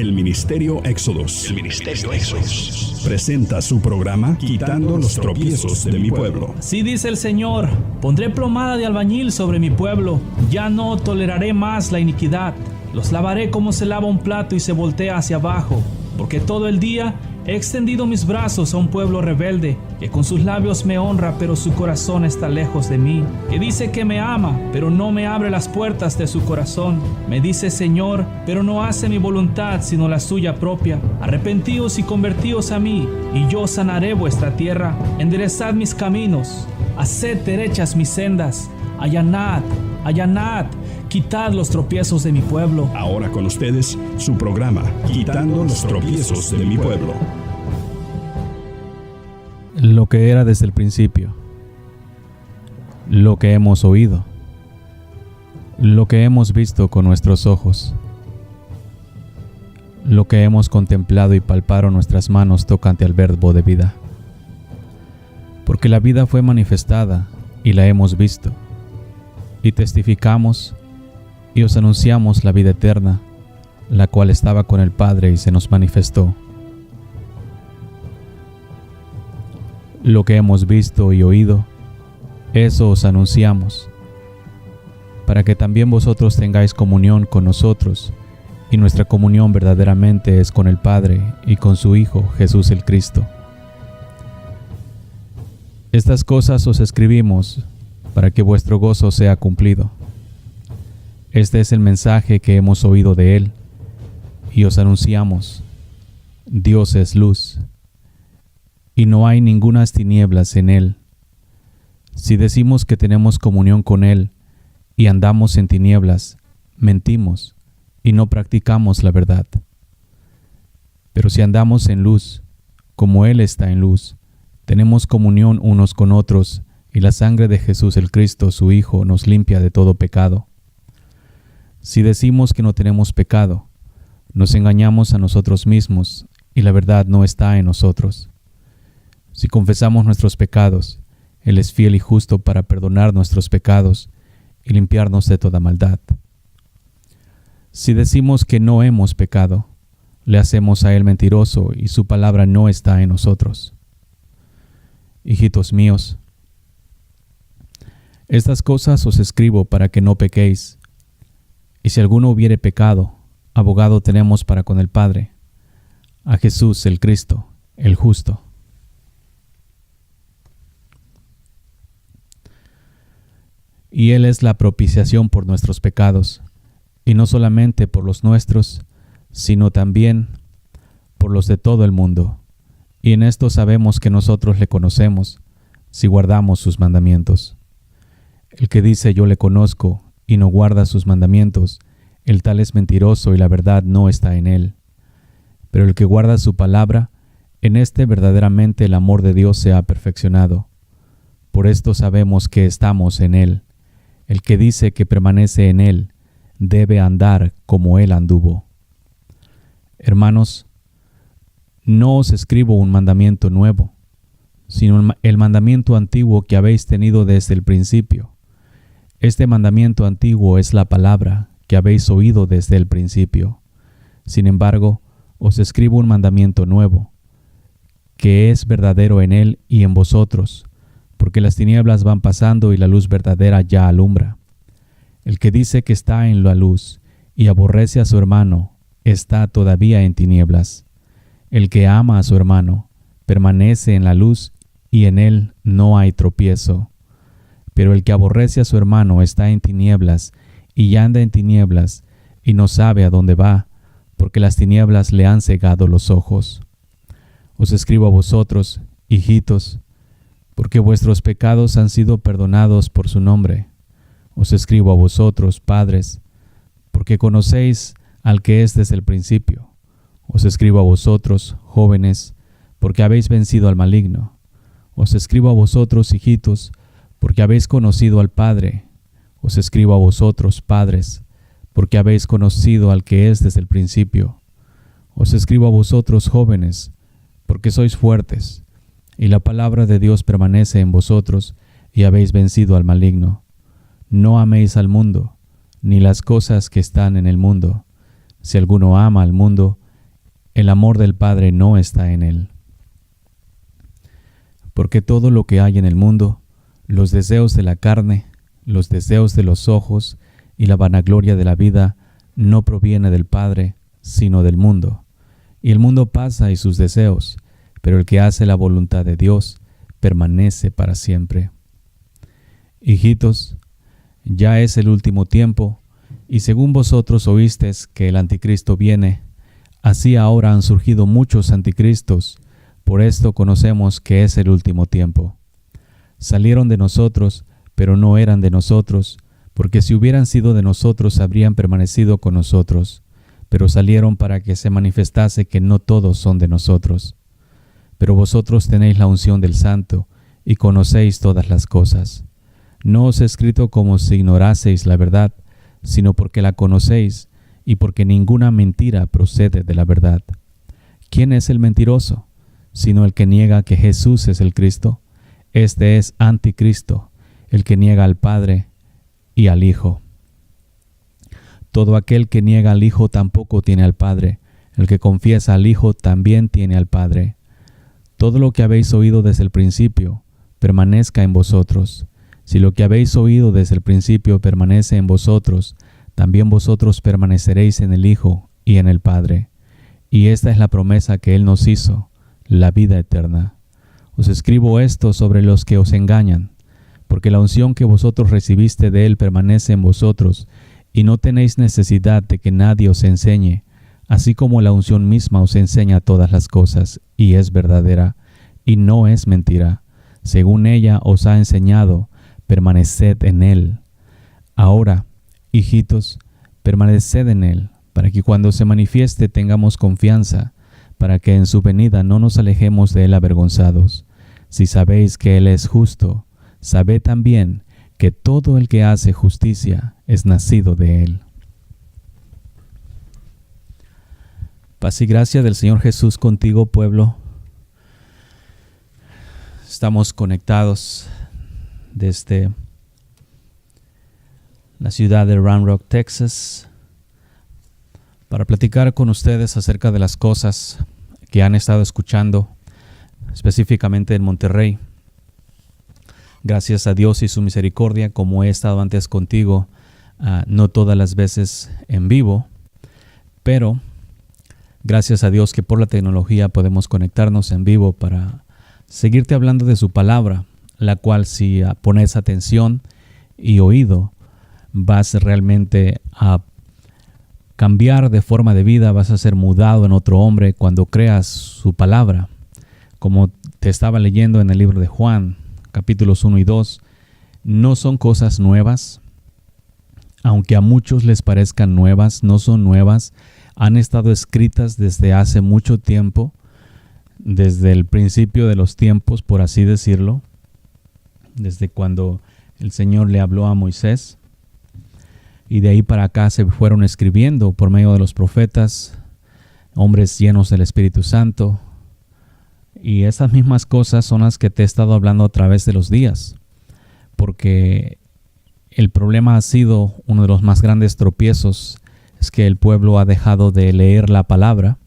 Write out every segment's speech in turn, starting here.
El Ministerio Éxodos. Presenta su programa Quitando los tropiezos de mi pueblo. Así dice el Señor: pondré plomada de albañil sobre mi pueblo. Ya no toleraré más la iniquidad. Los lavaré como se lava un plato y se voltea hacia abajo. Porque todo el día he extendido mis brazos a un pueblo rebelde, que con sus labios me honra, pero su corazón está lejos de mí. Que dice que me ama, pero no me abre las puertas de su corazón. Me dice Señor, pero no hace mi voluntad, sino la suya propia. Arrepentíos y convertíos a mí, y yo sanaré vuestra tierra. Enderezad mis caminos, haced derechas mis sendas. Allanad, allanad, quitad los tropiezos de mi pueblo. Ahora con ustedes, su programa Quitando los tropiezos de mi pueblo. Lo que era desde el principio, lo que hemos oído, lo que hemos visto con nuestros ojos, lo que hemos contemplado y palparon nuestras manos tocante al verbo de vida. Porque la vida fue manifestada y la hemos visto, y testificamos y os anunciamos la vida eterna, la cual estaba con el Padre y se nos manifestó. Lo que hemos visto y oído, eso os anunciamos, para que también vosotros tengáis comunión con nosotros, y nuestra comunión verdaderamente es con el Padre y con su Hijo, Jesús el Cristo. Estas cosas os escribimos para que vuestro gozo sea cumplido. Este es el mensaje que hemos oído de Él, y os anunciamos: Dios es luz, y no hay ningunas tinieblas en Él. Si decimos que tenemos comunión con Él y andamos en tinieblas, mentimos y no practicamos la verdad. Pero si andamos en luz, como Él está en luz, tenemos comunión unos con otros, y la sangre de Jesús el Cristo, su Hijo, nos limpia de todo pecado. Si decimos que no tenemos pecado, nos engañamos a nosotros mismos, y la verdad no está en nosotros. Si confesamos nuestros pecados, Él es fiel y justo para perdonar nuestros pecados y limpiarnos de toda maldad. Si decimos que no hemos pecado, le hacemos a Él mentiroso, y su palabra no está en nosotros. Hijitos míos, estas cosas os escribo para que no pequéis. Y si alguno hubiere pecado, abogado tenemos para con el Padre, a Jesús el Cristo, el justo. Y Él es la propiciación por nuestros pecados, y no solamente por los nuestros, sino también por los de todo el mundo. Y en esto sabemos que nosotros le conocemos, si guardamos sus mandamientos. El que dice yo le conozco y no guarda sus mandamientos, el tal es mentiroso y la verdad no está en él. Pero el que guarda su palabra, en este verdaderamente el amor de Dios se ha perfeccionado. Por esto sabemos que estamos en él. El que dice que permanece en él, debe andar como él anduvo. Hermanos, no os escribo un mandamiento nuevo, sino el mandamiento antiguo que habéis tenido desde el principio. Este mandamiento antiguo es la palabra que habéis oído desde el principio. Sin embargo, os escribo un mandamiento nuevo, que es verdadero en él y en vosotros, porque las tinieblas van pasando y la luz verdadera ya alumbra. El que dice que está en la luz y aborrece a su hermano, está todavía en tinieblas. El que ama a su hermano, permanece en la luz y en él no hay tropiezo. Pero el que aborrece a su hermano está en tinieblas y anda en tinieblas y no sabe a dónde va, porque las tinieblas le han cegado los ojos. Os escribo a vosotros, hijitos, porque vuestros pecados han sido perdonados por su nombre. Os escribo a vosotros, padres, porque conocéis al que es desde el principio. Os escribo a vosotros, jóvenes, porque habéis vencido al maligno. Os escribo a vosotros, hijitos, porque habéis conocido al Padre. Os escribo a vosotros, padres, porque habéis conocido al que es desde el principio. Os escribo a vosotros, jóvenes, porque sois fuertes, y la palabra de Dios permanece en vosotros, y habéis vencido al maligno. No améis al mundo, ni las cosas que están en el mundo. Si alguno ama al mundo, el amor del Padre no está en él. Porque todo lo que hay en el mundo, los deseos de la carne, los deseos de los ojos y la vanagloria de la vida, no proviene del Padre, sino del mundo. Y el mundo pasa y sus deseos, pero el que hace la voluntad de Dios permanece para siempre. Hijitos, ya es el último tiempo, y según vosotros oísteis que el anticristo viene, así ahora han surgido muchos anticristos. Por esto conocemos que es el último tiempo. Salieron de nosotros, pero no eran de nosotros, porque si hubieran sido de nosotros habrían permanecido con nosotros, pero salieron para que se manifestase que no todos son de nosotros. Pero vosotros tenéis la unción del Santo, y conocéis todas las cosas. No os he escrito como si ignoraseis la verdad, sino porque la conocéis, y porque ninguna mentira procede de la verdad. ¿Quién es el mentiroso? Sino el que niega que Jesús es el Cristo. Este es anticristo, el que niega al Padre y al Hijo. Todo aquel que niega al Hijo tampoco tiene al Padre. El que confiesa al Hijo también tiene al Padre. Todo lo que habéis oído desde el principio permanezca en vosotros. Si lo que habéis oído desde el principio permanece en vosotros, también vosotros permaneceréis en el Hijo y en el Padre. Y esta es la promesa que Él nos hizo, la vida eterna. Os escribo esto sobre los que os engañan, porque la unción que vosotros recibiste de Él permanece en vosotros, y no tenéis necesidad de que nadie os enseñe, así como la unción misma os enseña todas las cosas, y es verdadera, y no es mentira. Según ella os ha enseñado, permaneced en Él. Ahora, hijitos, permaneced en Él, para que cuando se manifieste tengamos confianza, para que en su venida no nos alejemos de Él avergonzados. Si sabéis que Él es justo, sabed también que todo el que hace justicia es nacido de Él. Paz y gracia del Señor Jesús contigo, pueblo. Estamos conectados desde la ciudad de Round Rock, Texas, para platicar con ustedes acerca de las cosas que han estado escuchando, específicamente en Monterrey. Gracias a Dios y su misericordia, como he estado antes contigo, no todas las veces en vivo, pero gracias a Dios que por la tecnología podemos conectarnos en vivo para seguirte hablando de su palabra, la cual si pones atención y oído, vas realmente a cambiar de forma de vida, vas a ser mudado en otro hombre cuando creas su palabra. Como te estaba leyendo en el libro de Juan, capítulos 1 y 2, no son cosas nuevas, aunque a muchos les parezcan nuevas, no son nuevas, han estado escritas desde hace mucho tiempo, desde el principio de los tiempos, por así decirlo, desde cuando el Señor le habló a Moisés, y de ahí para acá se fueron escribiendo por medio de los profetas, hombres llenos del Espíritu Santo, y esas mismas cosas son las que te he estado hablando a través de los días, porque el problema ha sido uno de los más grandes tropiezos, es que el pueblo ha dejado de leer la palabra,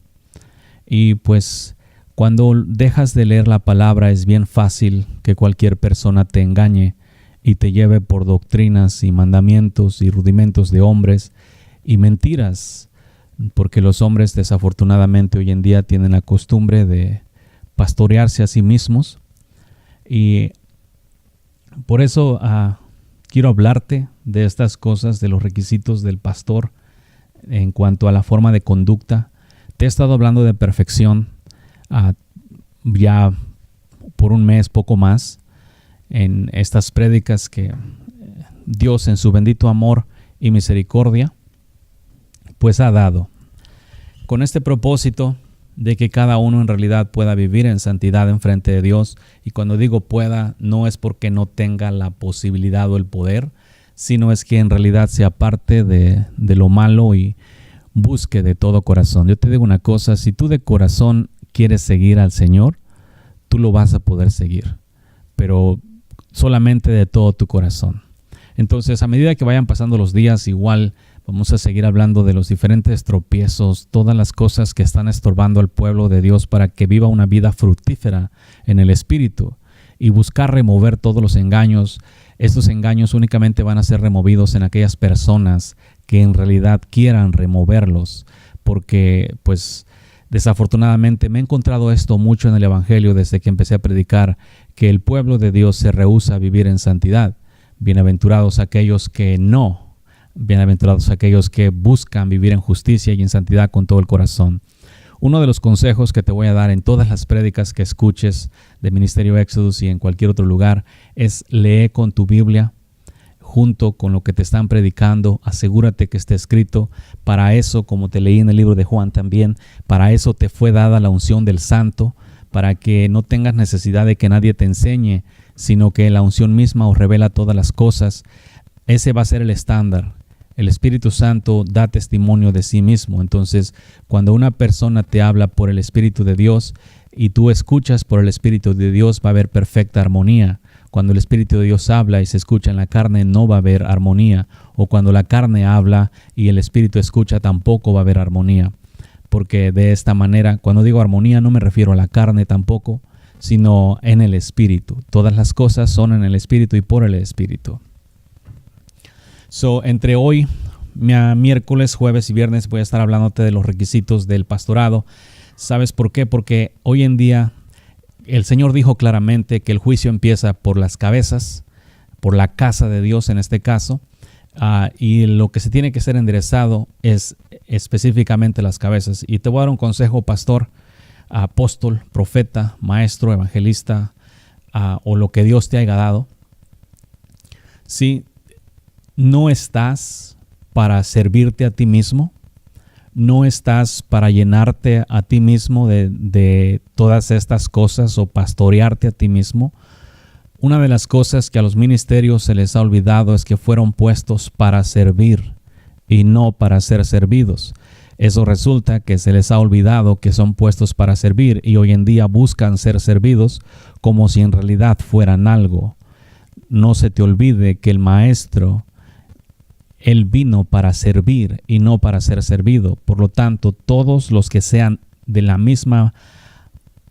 y pues cuando dejas de leer la palabra es bien fácil que cualquier persona te engañe y te lleve por doctrinas y mandamientos y rudimentos de hombres y mentiras, porque los hombres desafortunadamente hoy en día tienen la costumbre de pastorearse a sí mismos, y por eso quiero hablarte de estas cosas, de los requisitos del pastor en cuanto a la forma de conducta. Te he estado hablando de perfección ya por un mes, poco más, en estas prédicas que Dios en su bendito amor y misericordia pues ha dado, con este propósito de que cada uno en realidad pueda vivir en santidad en frente de Dios. Y cuando digo pueda, no es porque no tenga la posibilidad o el poder, sino es que en realidad se aparte de lo malo y busque de todo corazón. Yo te digo una cosa, si tú de corazón quieres seguir al Señor, tú lo vas a poder seguir, pero solamente de todo tu corazón. Entonces, a medida que vayan pasando los días, igual Vamos a seguir hablando de los diferentes tropiezos, todas las cosas que están estorbando al pueblo de Dios para que viva una vida fructífera en el Espíritu y buscar remover todos los engaños. Estos engaños únicamente van a ser removidos en aquellas personas que en realidad quieran removerlos, porque pues desafortunadamente me he encontrado esto mucho en el Evangelio desde que empecé a predicar, que el pueblo de Dios se rehúsa a vivir en santidad. Bienaventurados aquellos que no, bienaventurados aquellos que buscan vivir en justicia y en santidad con todo el corazón. Uno de los consejos que te voy a dar en todas las prédicas que escuches de Ministerio Éxodus y en cualquier otro lugar es lee con tu Biblia junto con lo que te están predicando. Asegúrate que esté escrito. Para eso, como te leí en el libro de Juan también, para eso te fue dada la unción del Santo, para que no tengas necesidad de que nadie te enseñe, sino que la unción misma os revela todas las cosas. Ese va a ser el estándar. El Espíritu Santo da testimonio de sí mismo. Entonces, cuando una persona te habla por el Espíritu de Dios y tú escuchas por el Espíritu de Dios, va a haber perfecta armonía. Cuando el Espíritu de Dios habla y se escucha en la carne, no va a haber armonía. O cuando la carne habla y el Espíritu escucha, tampoco va a haber armonía. Porque de esta manera, cuando digo armonía, no me refiero a la carne tampoco, sino en el Espíritu. Todas las cosas son en el Espíritu y por el Espíritu. Entre hoy, miércoles, jueves y viernes voy a estar hablándote de los requisitos del pastorado. ¿Sabes por qué? Porque hoy en día el Señor dijo claramente que el juicio empieza por las cabezas, por la casa de Dios en este caso, y lo que se tiene que ser enderezado es específicamente las cabezas. Y te voy a dar un consejo, pastor, apóstol, profeta, maestro, evangelista, o lo que Dios te haya dado. Sí. No estás para servirte a ti mismo, no estás para llenarte a ti mismo de todas estas cosas o pastorearte a ti mismo. Una de las cosas que a los ministerios se les ha olvidado es que fueron puestos para servir y no para ser servidos. Eso resulta que se les ha olvidado que son puestos para servir y hoy en día buscan ser servidos como si en realidad fueran algo. No se te olvide que el maestro, Él vino para servir y no para ser servido. Por lo tanto, todos los que sean de la misma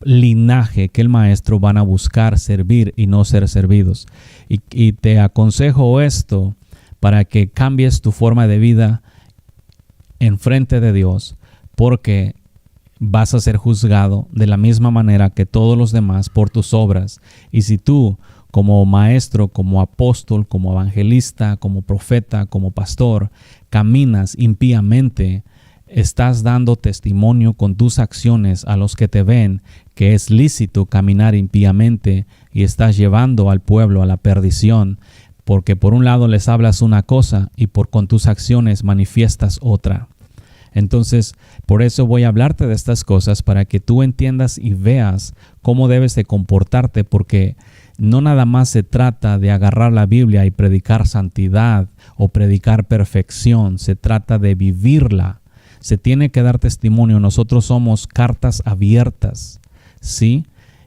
linaje que el maestro van a buscar servir y no ser servidos. Y te aconsejo esto para que cambies tu forma de vida en frente de Dios, porque vas a ser juzgado de la misma manera que todos los demás por tus obras. Y si tú, como maestro, como apóstol, como evangelista, como profeta, como pastor, caminas impíamente, estás dando testimonio con tus acciones a los que te ven que es lícito caminar impíamente y estás llevando al pueblo a la perdición, porque por un lado les hablas una cosa y con tus acciones manifiestas otra. Entonces, por eso voy a hablarte de estas cosas para que tú entiendas y veas cómo debes de comportarte, porque no nada más se trata de agarrar la Biblia y predicar santidad o predicar perfección, se trata de vivirla. Se tiene que dar testimonio. Nosotros somos cartas abiertas, ¿sí?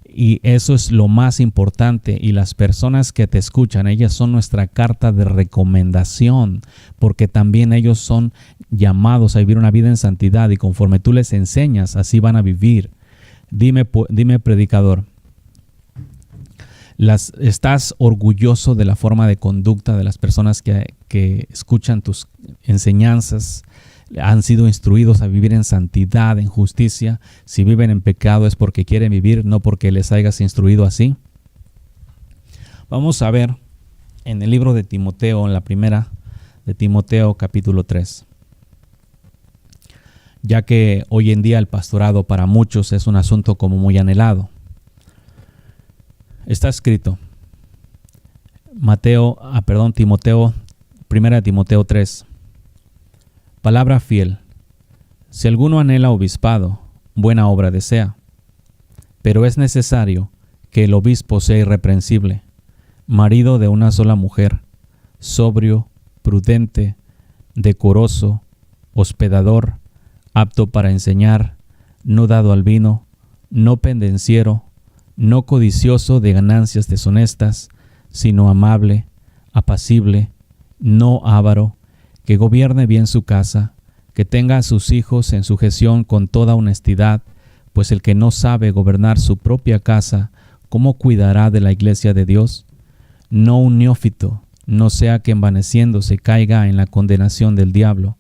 Y eso es lo más importante. Y las personas que te escuchan, ellas son nuestra carta de recomendación, porque también ellos son llamados a vivir una vida en santidad y conforme tú les enseñas, así van a vivir. Dime predicador, ¿estás orgulloso de la forma de conducta de las personas que escuchan tus enseñanzas? Han sido instruidos a vivir en santidad, en justicia. Si viven en pecado es porque quieren vivir, no porque les hayas instruido así. Vamos a ver en el libro de Timoteo, en la primera de Timoteo capítulo 3. Ya que hoy en día el pastorado para muchos es un asunto como muy anhelado. Está escrito, Timoteo, primera de Timoteo 3. Palabra fiel. Si alguno anhela obispado, buena obra desea. Pero es necesario que el obispo sea irreprensible, marido de una sola mujer, sobrio, prudente, decoroso, hospedador, apto para enseñar, no dado al vino, no pendenciero, no codicioso de ganancias deshonestas, sino amable, apacible, no avaro, que gobierne bien su casa, que tenga a sus hijos en sujeción con toda honestidad, pues el que no sabe gobernar su propia casa, ¿cómo cuidará de la iglesia de Dios? No un neófito, no sea que envaneciéndose caiga en la condenación del diablo.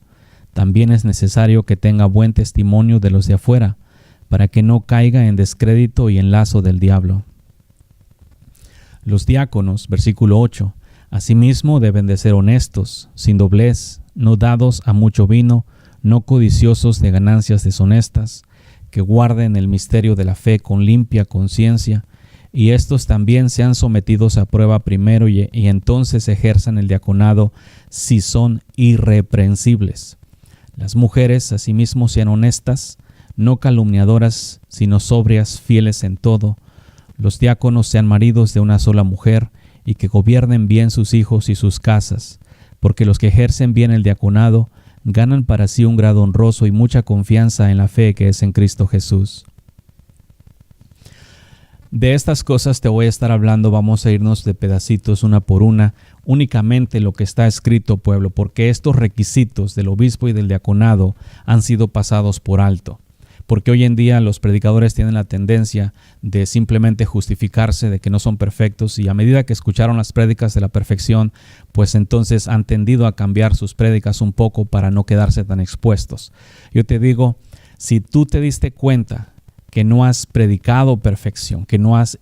También es necesario que tenga buen testimonio de los de afuera, para que no caiga en descrédito y en lazo del diablo. Los diáconos, versículo 8, asimismo deben de ser honestos, sin doblez, no dados a mucho vino, no codiciosos de ganancias deshonestas, que guarden el misterio de la fe con limpia conciencia, y estos también sean sometidos a prueba primero y entonces ejerzan el diaconado si son irreprensibles. Las mujeres asimismo sean honestas, no calumniadoras, sino sobrias, fieles en todo. Los diáconos sean maridos de una sola mujer y que gobiernen bien sus hijos y sus casas, porque los que ejercen bien el diaconado ganan para sí un grado honroso y mucha confianza en la fe que es en Cristo Jesús. De estas cosas te voy a estar hablando, vamos a irnos de pedacitos una por una, únicamente lo que está escrito, pueblo, porque estos requisitos del obispo y del diaconado han sido pasados por alto. Porque hoy en día los predicadores tienen la tendencia de simplemente justificarse de que no son perfectos, y a medida que escucharon las prédicas de la perfección, pues entonces han tendido a cambiar sus prédicas un poco para no quedarse tan expuestos. Yo te digo, si tú te diste cuenta que no has predicado perfección, que no has,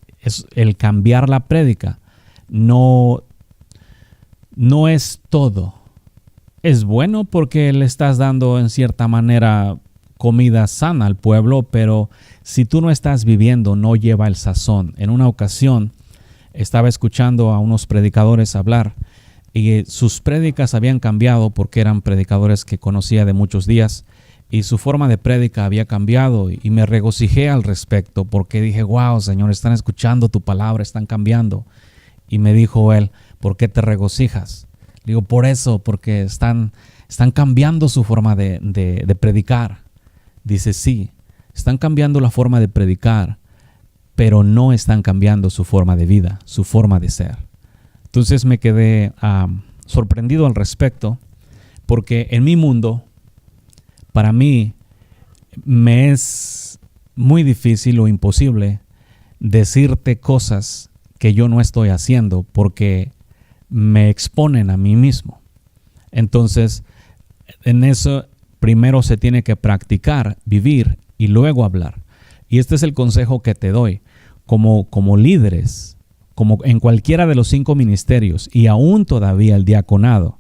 el cambiar la prédica no es todo. Es bueno porque le estás dando en cierta manera comida sana al pueblo, pero si tú no estás viviendo, no lleva el sazón. En una ocasión estaba escuchando a unos predicadores hablar y sus prédicas habían cambiado porque eran predicadores que conocía de muchos días y su forma de prédica había cambiado, y me regocijé al respecto porque dije, wow, Señor, están escuchando tu palabra, están cambiando. Y me dijo él, ¿por qué te regocijas? Digo, por eso, porque están cambiando su forma de predicar. Dice, sí, están cambiando la forma de predicar, pero no están cambiando su forma de vida, su forma de ser. Entonces me quedé sorprendido al respecto, porque en mi mundo, para mí, me es muy difícil o imposible decirte cosas que yo no estoy haciendo, porque me exponen a mí mismo. Entonces, en eso primero se tiene que practicar, vivir y luego hablar. Y este es el consejo que te doy. Como líderes, como en cualquiera de los 5 ministerios y aún todavía el diaconado,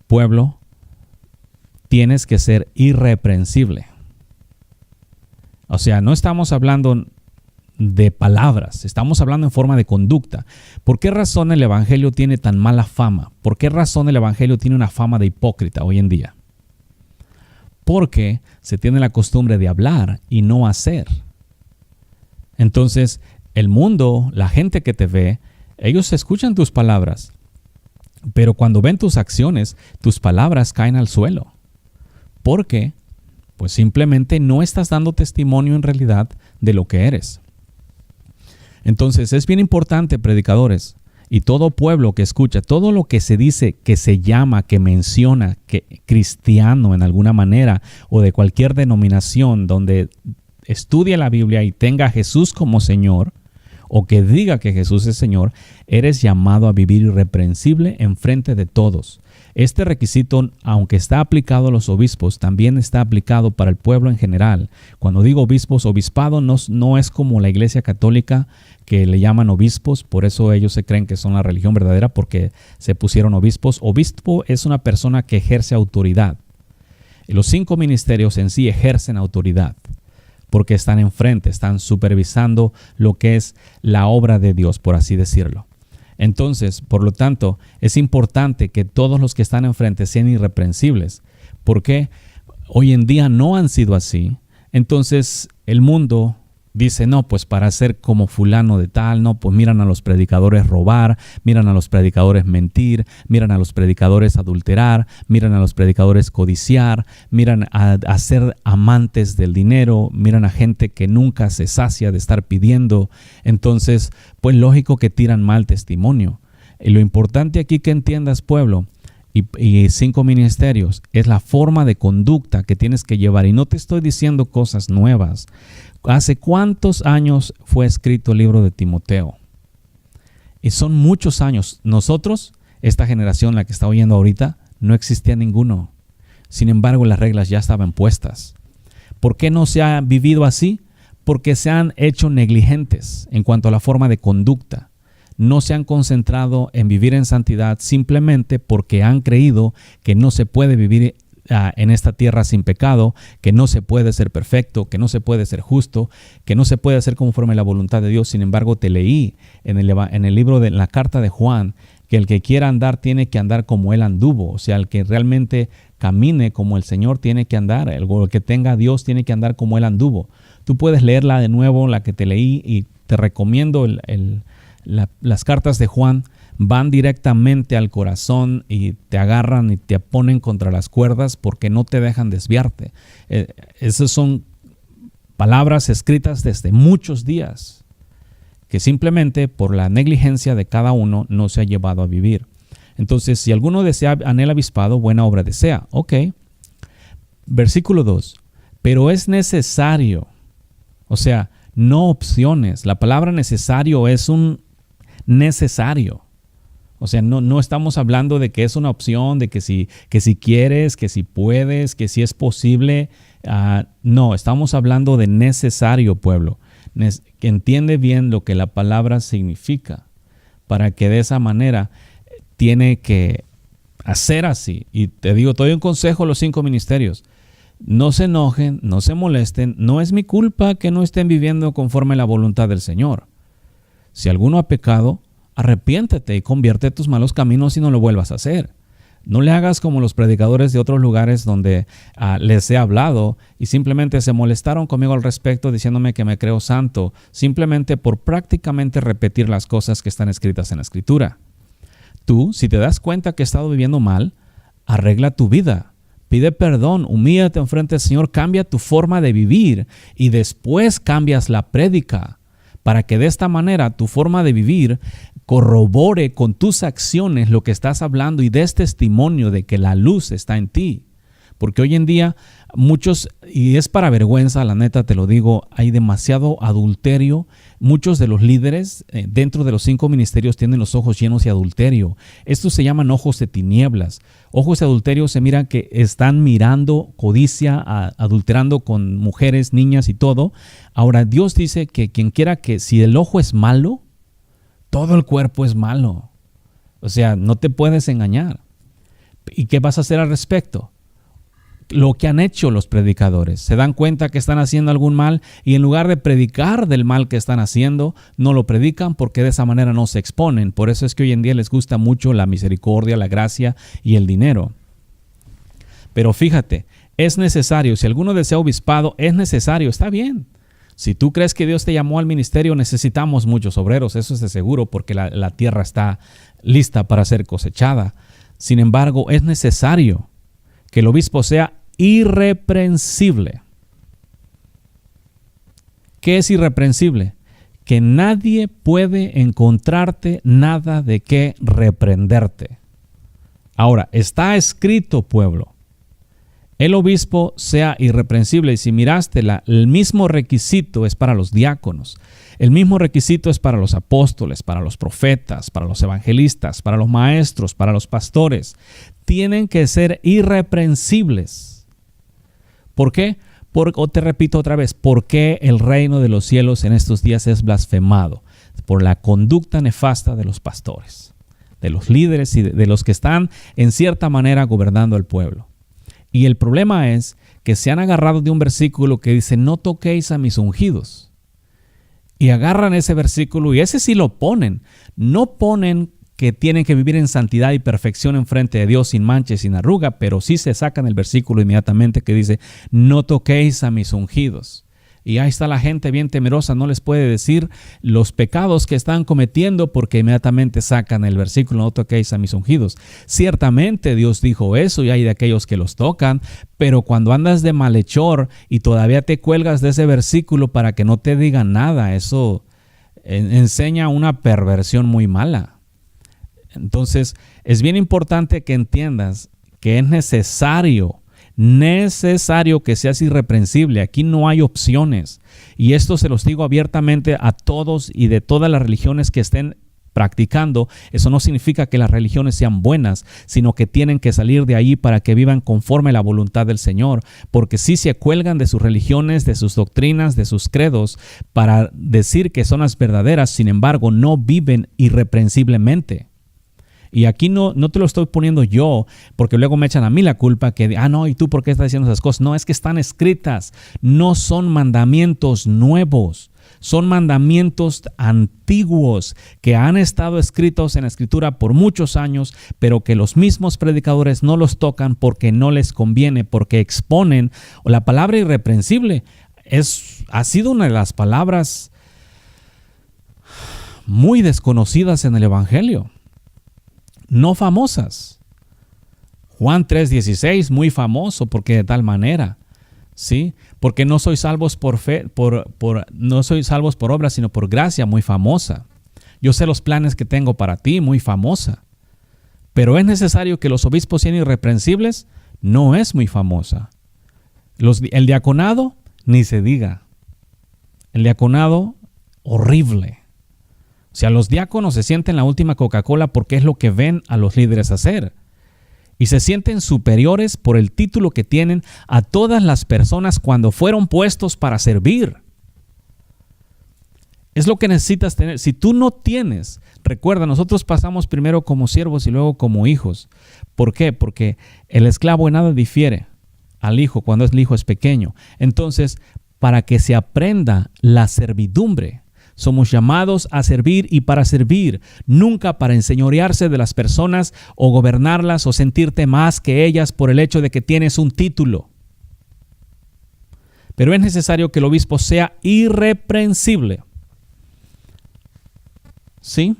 pueblo, tienes que ser irreprensible. O sea, no estamos hablando de palabras, estamos hablando en forma de conducta. ¿Por qué razón el evangelio tiene tan mala fama? ¿Por qué razón el evangelio tiene una fama de hipócrita hoy en día? Porque se tiene la costumbre de hablar y no hacer. Entonces, el mundo, la gente que te ve, ellos escuchan tus palabras, pero cuando ven tus acciones, tus palabras caen al suelo. ¿Por qué? Pues simplemente no estás dando testimonio en realidad de lo que eres. Entonces, es bien importante, predicadores, y todo pueblo que escucha, todo lo que se dice, que se llama, que menciona, que cristiano en alguna manera, o de cualquier denominación donde estudie la Biblia y tenga a Jesús como Señor, o que diga que Jesús es Señor, eres llamado a vivir irreprensible en frente de todos. Este requisito, aunque está aplicado a los obispos, también está aplicado para el pueblo en general. Cuando digo obispos, obispado no es como la Iglesia Católica, que le llaman obispos, por eso ellos se creen que son la religión verdadera, porque se pusieron obispos. Obispo es una persona que ejerce autoridad. Los 5 ministerios en sí ejercen autoridad, porque están enfrente, están supervisando lo que es la obra de Dios, por así decirlo. Entonces, por lo tanto, es importante que todos los que están enfrente sean irreprensibles, porque hoy en día no han sido así. Entonces, el mundo dice, no, pues para ser como fulano de tal, no, pues miran a los predicadores robar, miran a los predicadores mentir, miran a los predicadores adulterar, miran a los predicadores codiciar, miran a ser amantes del dinero, miran a gente que nunca se sacia de estar pidiendo. Entonces, pues lógico que tiran mal testimonio. Y lo importante aquí que entiendas, pueblo, y 5 ministerios es la forma de conducta que tienes que llevar. Y no te estoy diciendo cosas nuevas. ¿Hace cuántos años fue escrito el libro de Timoteo? Y son muchos años. Nosotros, esta generación, la que está oyendo ahorita, no existía ninguno. Sin embargo, las reglas ya estaban puestas. ¿Por qué no se ha vivido así? Porque se han hecho negligentes en cuanto a la forma de conducta. No se han concentrado en vivir en santidad simplemente porque han creído que no se puede vivir en esta tierra sin pecado, que no se puede ser perfecto, que no se puede ser justo, que no se puede hacer conforme a la voluntad de Dios. Sin embargo, te leí en el libro de la carta de Juan que el que quiera andar tiene que andar como Él anduvo. O sea, el que realmente camine como el Señor tiene que andar. El que tenga a Dios tiene que andar como Él anduvo. Tú puedes leerla de nuevo, la que te leí, y te recomiendo las cartas de Juan. Van directamente al corazón y te agarran y te ponen contra las cuerdas porque no te dejan desviarte. Esas son palabras escritas desde muchos días que simplemente por la negligencia de cada uno no se ha llevado a vivir. Entonces, si alguno desea, anhela obispado, buena obra desea. Ok. Versículo 2. Pero es necesario, o sea, no opciones. La palabra necesario es un necesario. O sea, no estamos hablando de que es una opción, de que si quieres, que si puedes, que si es posible. No, estamos hablando de necesario, pueblo. Que entiende bien lo que la palabra significa, para que de esa manera tiene que hacer así. Y te digo, te doy un consejo a los 5 ministerios. No se enojen, no se molesten. No es mi culpa que no estén viviendo conforme a la voluntad del Señor. Si alguno ha pecado, arrepiéntete y convierte tus malos caminos y no lo vuelvas a hacer. No le hagas como los predicadores de otros lugares donde les he hablado y simplemente se molestaron conmigo al respecto diciéndome que me creo santo, simplemente por prácticamente repetir las cosas que están escritas en la Escritura. Tú, si te das cuenta que has estado viviendo mal, arregla tu vida. Pide perdón, humíllate enfrente del Señor, cambia tu forma de vivir y después cambias la prédica, para que de esta manera tu forma de vivir corrobore con tus acciones lo que estás hablando y des testimonio de que la luz está en ti. Porque hoy en día muchos, y es para vergüenza, la neta te lo digo, hay demasiado adulterio. Muchos de los líderes dentro de los 5 ministerios tienen los ojos llenos de adulterio. Estos se llaman ojos de tinieblas. Ojos de adulterio se miran que están mirando codicia, adulterando con mujeres, niñas y todo. Ahora Dios dice que quien quiera, que si el ojo es malo, todo el cuerpo es malo. O sea, no te puedes engañar. ¿Y qué vas a hacer al respecto? Lo que han hecho los predicadores. Se dan cuenta que están haciendo algún mal y en lugar de predicar del mal que están haciendo, no lo predican porque de esa manera no se exponen. Por eso es que hoy en día les gusta mucho la misericordia, la gracia y el dinero. Pero fíjate, es necesario. Si alguno desea obispado, es necesario. Está bien. Si tú crees que Dios te llamó al ministerio, necesitamos muchos obreros. Eso es de seguro porque la tierra está lista para ser cosechada. Sin embargo, es necesario que el obispo sea irreprensible. ¿Qué es irreprensible? Que nadie puede encontrarte nada de qué reprenderte. Ahora, está escrito, pueblo, el obispo sea irreprensible. Y si miraste, el mismo requisito es para los diáconos. El mismo requisito es para los apóstoles, para los profetas, para los evangelistas, para los maestros, para los pastores. Tienen que ser irreprensibles. ¿Por qué? Te repito otra vez, ¿por qué el reino de los cielos en estos días es blasfemado? Por la conducta nefasta de los pastores, de los líderes y de los que están en cierta manera gobernando el pueblo. Y el problema es que se han agarrado de un versículo que dice, no toquéis a mis ungidos. Y agarran ese versículo y ese sí lo ponen. No ponen que tienen que vivir en santidad y perfección en frente de Dios sin mancha y sin arruga, pero sí se sacan el versículo inmediatamente que dice, no toquéis a mis ungidos. Y ahí está la gente bien temerosa, no les puede decir los pecados que están cometiendo porque inmediatamente sacan el versículo, no toquéis a mis ungidos. Ciertamente Dios dijo eso y hay de aquellos que los tocan, pero cuando andas de malhechor y todavía te cuelgas de ese versículo para que no te digan nada, eso enseña una perversión muy mala. Entonces, es bien importante que entiendas que es necesario que seas irreprensible. Aquí no hay opciones. Y esto se los digo abiertamente a todos y de todas las religiones que estén practicando. Eso no significa que las religiones sean buenas, sino que tienen que salir de ahí para que vivan conforme a la voluntad del Señor, porque si se cuelgan de sus religiones, de sus doctrinas, de sus credos, para decir que son las verdaderas, sin embargo, no viven irreprensiblemente. Y aquí no te lo estoy poniendo yo, porque luego me echan a mí la culpa que, no, ¿y tú por qué estás diciendo esas cosas? No, es que están escritas. No son mandamientos nuevos. Son mandamientos antiguos que han estado escritos en la Escritura por muchos años, pero que los mismos predicadores no los tocan porque no les conviene, porque exponen. La palabra irreprensible ha sido una de las palabras muy desconocidas en el Evangelio. No famosas. Juan 3:16, muy famoso, porque de tal manera, ¿sí? Porque no sois salvos por fe, no sois salvos por obra, sino por gracia, muy famosa. Yo sé los planes que tengo para ti, muy famosa. Pero es necesario que los obispos sean irreprensibles, no es muy famosa. El diaconado, ni se diga. El diaconado, horrible. O sea, los diáconos se sienten la última Coca-Cola porque es lo que ven a los líderes hacer. Y se sienten superiores por el título que tienen a todas las personas cuando fueron puestos para servir. Es lo que necesitas tener. Si tú no tienes, recuerda, nosotros pasamos primero como siervos y luego como hijos. ¿Por qué? Porque el esclavo en nada difiere al hijo cuando el hijo es pequeño. Entonces, para que se aprenda la servidumbre, somos llamados a servir y para servir, nunca para enseñorearse de las personas o gobernarlas o sentirte más que ellas por el hecho de que tienes un título. Pero es necesario que el obispo sea irreprensible. ¿Sí?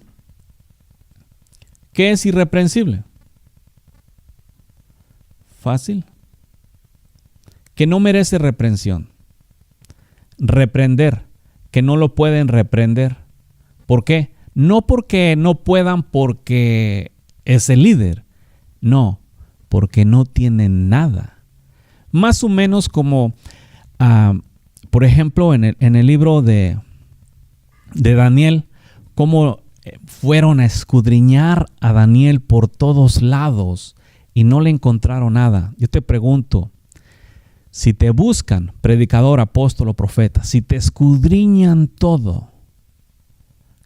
¿Qué es irreprensible? Fácil. Que no merece reprensión. Reprender. Que no lo pueden reprender. ¿Por qué? No porque no puedan porque es el líder. No, porque no tienen nada. Más o menos como, por ejemplo, en el libro de Daniel, cómo fueron a escudriñar a Daniel por todos lados y no le encontraron nada. Yo te pregunto, si te buscan, predicador, apóstol o profeta, si te escudriñan todo,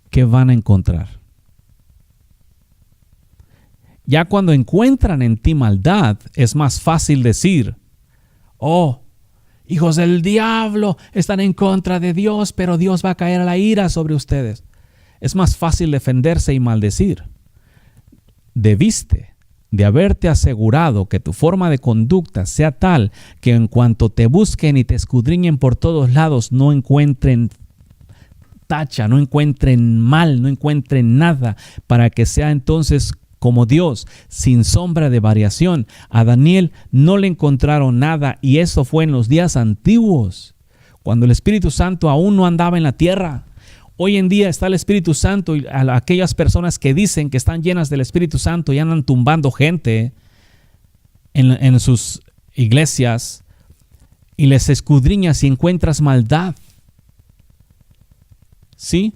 ¿qué van a encontrar? Ya cuando encuentran en ti maldad, es más fácil decir, oh, hijos del diablo, están en contra de Dios, pero Dios va a caer a la ira sobre ustedes. Es más fácil defenderse y maldecir. Debiste de haberte asegurado que tu forma de conducta sea tal que en cuanto te busquen y te escudriñen por todos lados, no encuentren tacha, no encuentren mal, no encuentren nada, para que sea entonces como Dios, sin sombra de variación. A Daniel no le encontraron nada, y eso fue en los días antiguos, cuando el Espíritu Santo aún no andaba en la tierra. Hoy en día está el Espíritu Santo y a aquellas personas que dicen que están llenas del Espíritu Santo y andan tumbando gente en sus iglesias y les escudriñas y encuentras maldad. ¿Sí?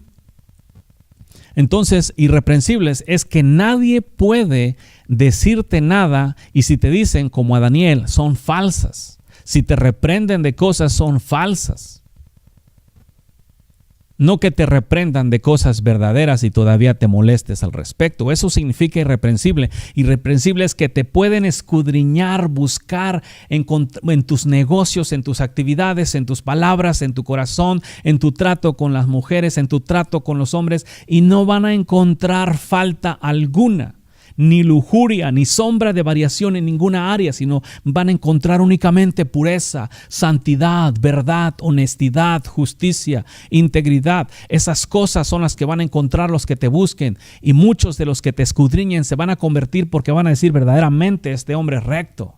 Entonces, irreprensibles es que nadie puede decirte nada, y si te dicen como a Daniel, son falsas. Si te reprenden de cosas, son falsas. No que te reprendan de cosas verdaderas y todavía te molestes al respecto. Eso significa irreprensible. Irreprensible es que te pueden escudriñar, buscar en tus negocios, en tus actividades, en tus palabras, en tu corazón, en tu trato con las mujeres, en tu trato con los hombres, y no van a encontrar falta alguna, ni lujuria, ni sombra de variación en ninguna área, sino van a encontrar únicamente pureza, santidad, verdad, honestidad, justicia, integridad. Esas cosas son las que van a encontrar los que te busquen, y muchos de los que te escudriñen se van a convertir porque van a decir verdaderamente este hombre es recto.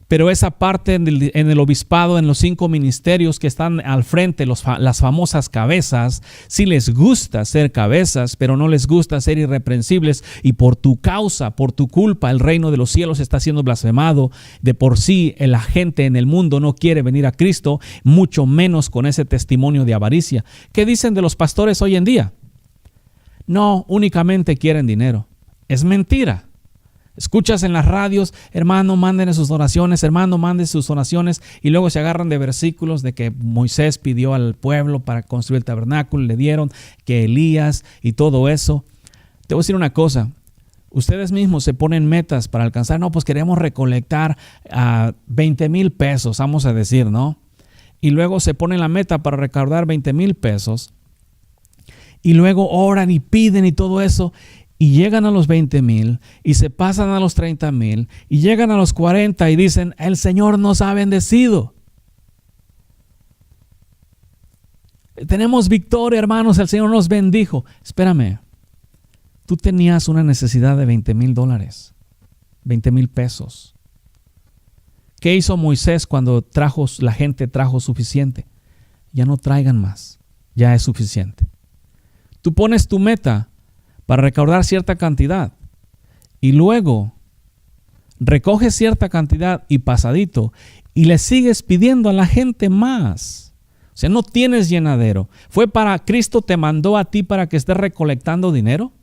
Pero esa parte en el obispado, en los 5 ministerios que están al frente, las famosas cabezas, sí les gusta ser cabezas, pero no les gusta ser irreprensibles, y por tu causa, por tu culpa, el reino de los cielos está siendo blasfemado. De por sí, la gente en el mundo no quiere venir a Cristo, mucho menos con ese testimonio de avaricia. ¿Qué dicen de los pastores hoy en día? No, únicamente quieren dinero. Es mentira. Escuchas en las radios, hermano, manden sus oraciones, hermano, manden sus oraciones, y luego se agarran de versículos de que Moisés pidió al pueblo para construir el tabernáculo, le dieron, que Elías y todo eso. Te voy a decir una cosa, ustedes mismos se ponen metas para alcanzar, no, pues queremos recolectar 20,000 pesos, vamos a decir, ¿no? Y luego se ponen la meta para recaudar 20,000 pesos, y luego oran y piden y todo eso, y llegan a los 20,000 y se pasan a los 30,000 y llegan a los 40 y dicen, el Señor nos ha bendecido. Tenemos victoria, hermanos, el Señor nos bendijo. Espérame, tú tenías una necesidad de $20,000, 20,000 pesos. ¿Qué hizo Moisés cuando la gente trajo suficiente? Ya no traigan más, ya es suficiente. Tú pones tu meta para recaudar cierta cantidad y luego recoges cierta cantidad y pasadito y le sigues pidiendo a la gente más. O sea, no tienes llenadero. ¿Fue para Cristo te mandó a ti para que estés recolectando dinero?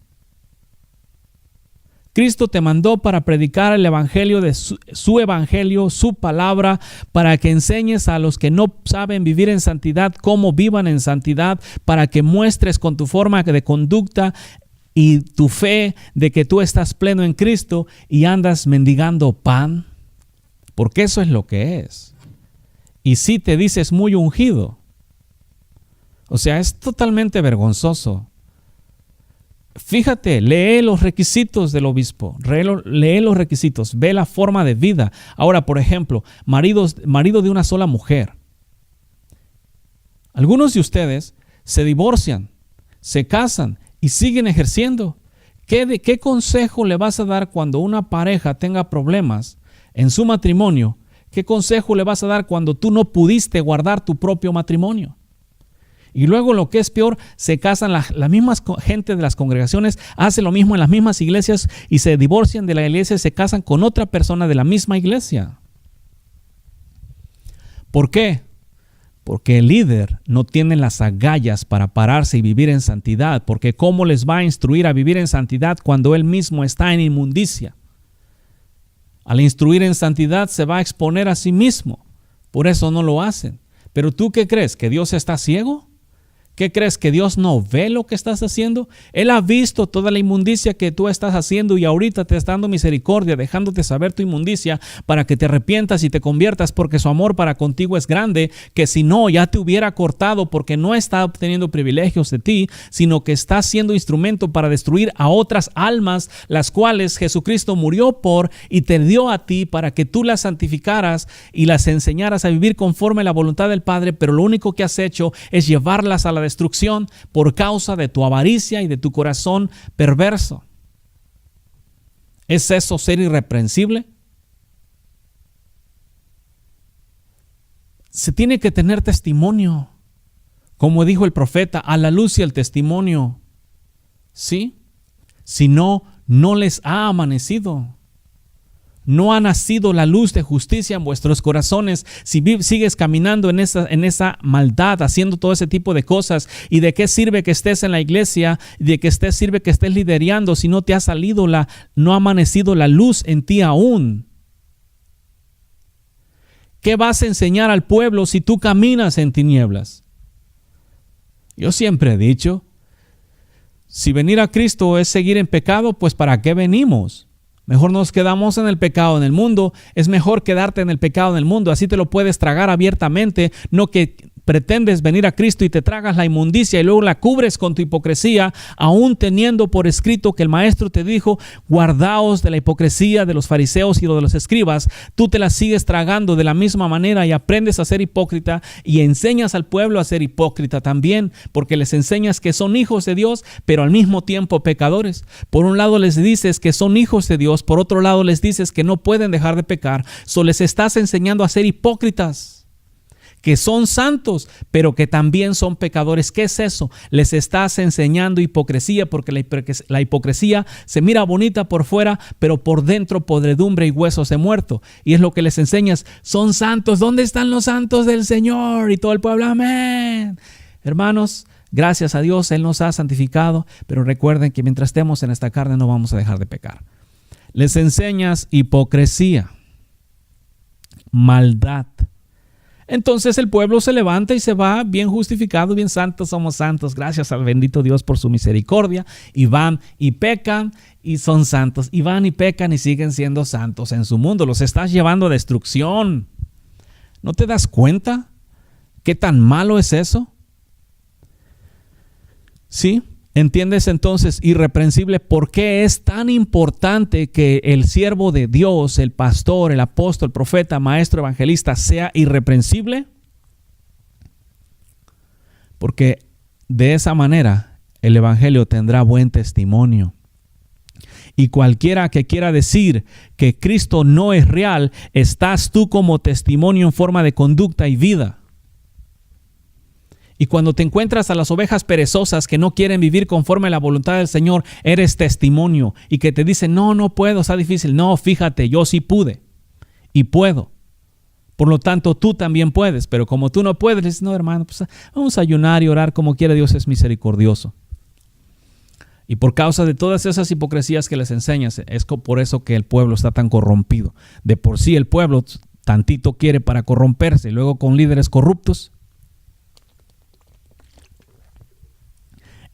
Cristo te mandó para predicar el evangelio de su evangelio, su palabra, para que enseñes a los que no saben vivir en santidad cómo vivan en santidad, para que muestres con tu forma de conducta y tu fe de que tú estás pleno en Cristo y andas mendigando pan, porque eso es lo que es. Y si te dices muy ungido, o sea, es totalmente vergonzoso. Fíjate, lee los requisitos del obispo, lee los requisitos, ve la forma de vida. Ahora, por ejemplo, marido de una sola mujer. Algunos de ustedes se divorcian, se casan y siguen ejerciendo. ¿Qué consejo le vas a dar cuando una pareja tenga problemas en su matrimonio? ¿Qué consejo le vas a dar cuando tú no pudiste guardar tu propio matrimonio? Y luego, lo que es peor, se casan la misma gente de las congregaciones, hace lo mismo en las mismas iglesias y se divorcian de la iglesia y se casan con otra persona de la misma iglesia. ¿Por qué? Porque el líder no tiene las agallas para pararse y vivir en santidad, porque ¿cómo les va a instruir a vivir en santidad cuando él mismo está en inmundicia? Al instruir en santidad se va a exponer a sí mismo, por eso no lo hacen. Pero ¿tú qué crees? ¿Que Dios está ciego? ¿Qué crees? ¿Que Dios no ve lo que estás haciendo? Él ha visto toda la inmundicia que tú estás haciendo y ahorita te está dando misericordia, dejándote saber tu inmundicia para que te arrepientas y te conviertas, porque su amor para contigo es grande, que si no ya te hubiera cortado, porque no está obteniendo privilegios de ti, sino que está siendo instrumento para destruir a otras almas, las cuales Jesucristo murió por y te dio a ti para que tú las santificaras y las enseñaras a vivir conforme a la voluntad del Padre, pero lo único que has hecho es llevarlas a la destrucción por causa de tu avaricia y de tu corazón perverso. ¿Es eso ser irreprensible? Se tiene que tener testimonio, como dijo el profeta, a la luz y el testimonio. ¿Sí? Si no, no les ha amanecido. No ha nacido la luz de justicia en vuestros corazones si sigues caminando en esa maldad, haciendo todo ese tipo de cosas. ¿Y de qué sirve que estés en la iglesia? ¿De qué sirve que estés liderando si no te ha salido no ha amanecido la luz en ti aún? ¿Qué vas a enseñar al pueblo si tú caminas en tinieblas? Yo siempre he dicho, si venir a Cristo es seguir en pecado, pues ¿para qué venimos? Mejor nos quedamos en el pecado en el mundo. Es mejor quedarte en el pecado en el mundo. Así te lo puedes tragar abiertamente, no que pretendes venir a Cristo y te tragas la inmundicia y luego la cubres con tu hipocresía, aún teniendo por escrito que el maestro te dijo, guardaos de la hipocresía de los fariseos y de los escribas, tú te la sigues tragando de la misma manera y aprendes a ser hipócrita y enseñas al pueblo a ser hipócrita también, porque les enseñas que son hijos de Dios, pero al mismo tiempo pecadores. Por un lado les dices que son hijos de Dios, por otro lado les dices que no pueden dejar de pecar. Les estás enseñando a ser hipócritas, que son santos, pero que también son pecadores. ¿Qué es eso? Les estás enseñando hipocresía, porque la hipocresía se mira bonita por fuera, pero por dentro podredumbre y huesos de muerto. Y es lo que les enseñas, son santos. ¿Dónde están los santos del Señor? Y todo el pueblo, amén. Hermanos, gracias a Dios, Él nos ha santificado, pero recuerden que mientras estemos en esta carne no vamos a dejar de pecar. Les enseñas hipocresía, maldad. Entonces el pueblo se levanta y se va bien justificado, bien santos, somos santos, gracias al bendito Dios por su misericordia, y van y pecan y son santos, y van y pecan y siguen siendo santos en su mundo. Los estás llevando a destrucción. ¿No te das cuenta qué tan malo es eso? ¿Sí? ¿Entiendes entonces, irreprensible, por qué es tan importante que el siervo de Dios, el pastor, el apóstol, el profeta, maestro, evangelista, sea irreprensible? Porque de esa manera el evangelio tendrá buen testimonio. Y cualquiera que quiera decir que Cristo no es real, estás tú como testimonio en forma de conducta y vida. Y cuando te encuentras a las ovejas perezosas que no quieren vivir conforme a la voluntad del Señor, eres testimonio. Y que te dicen, no puedo, está difícil. No, fíjate, yo sí pude y puedo. Por lo tanto, tú también puedes. Pero como tú no puedes, dices, no, hermano, pues vamos a ayunar y orar como quiera. Dios es misericordioso. Y por causa de todas esas hipocresías que les enseñas, es por eso que el pueblo está tan corrompido. De por sí el pueblo tantito quiere para corromperse. Y luego con líderes corruptos.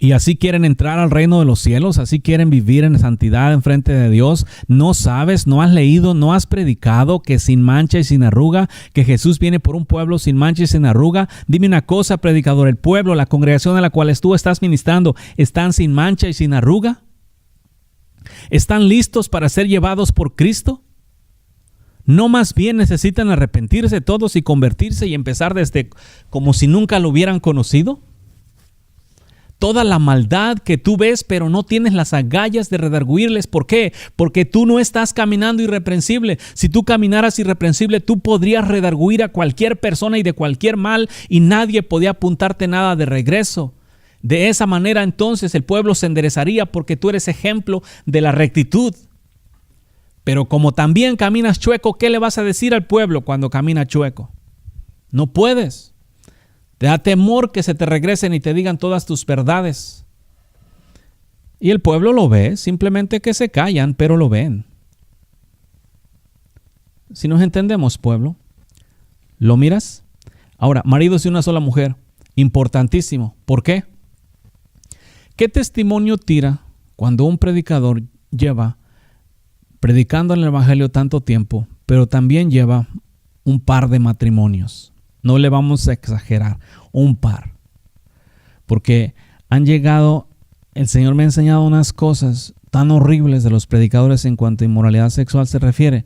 Y así quieren entrar al reino de los cielos, así quieren vivir en santidad en frente de Dios. No sabes, no has leído, no has predicado que sin mancha y sin arruga, que Jesús viene por un pueblo sin mancha y sin arruga. Dime una cosa, predicador, el pueblo, la congregación a la cual tú estás ministrando, ¿están sin mancha y sin arruga? ¿Están listos para ser llevados por Cristo? ¿No más bien necesitan arrepentirse todos y convertirse y empezar desde como si nunca lo hubieran conocido? Toda la maldad que tú ves, pero no tienes las agallas de redarguirles. ¿Por qué? Porque tú no estás caminando irreprensible. Si tú caminaras irreprensible, tú podrías redarguir a cualquier persona y de cualquier mal y nadie podía apuntarte nada de regreso. De esa manera entonces el pueblo se enderezaría porque tú eres ejemplo de la rectitud. Pero como también caminas chueco, ¿qué le vas a decir al pueblo cuando camina chueco? No puedes. Te da temor que se te regresen y te digan todas tus verdades. Y el pueblo lo ve, simplemente que se callan, pero lo ven. Si nos entendemos, pueblo, ¿lo miras? Ahora, maridos de una sola mujer, importantísimo. ¿Por qué? ¿Qué testimonio tira cuando un predicador lleva predicando en el evangelio tanto tiempo, pero también lleva un par de matrimonios? No le vamos a exagerar, un par. Porque han llegado, el Señor me ha enseñado unas cosas tan horribles de los predicadores en cuanto a inmoralidad sexual se refiere,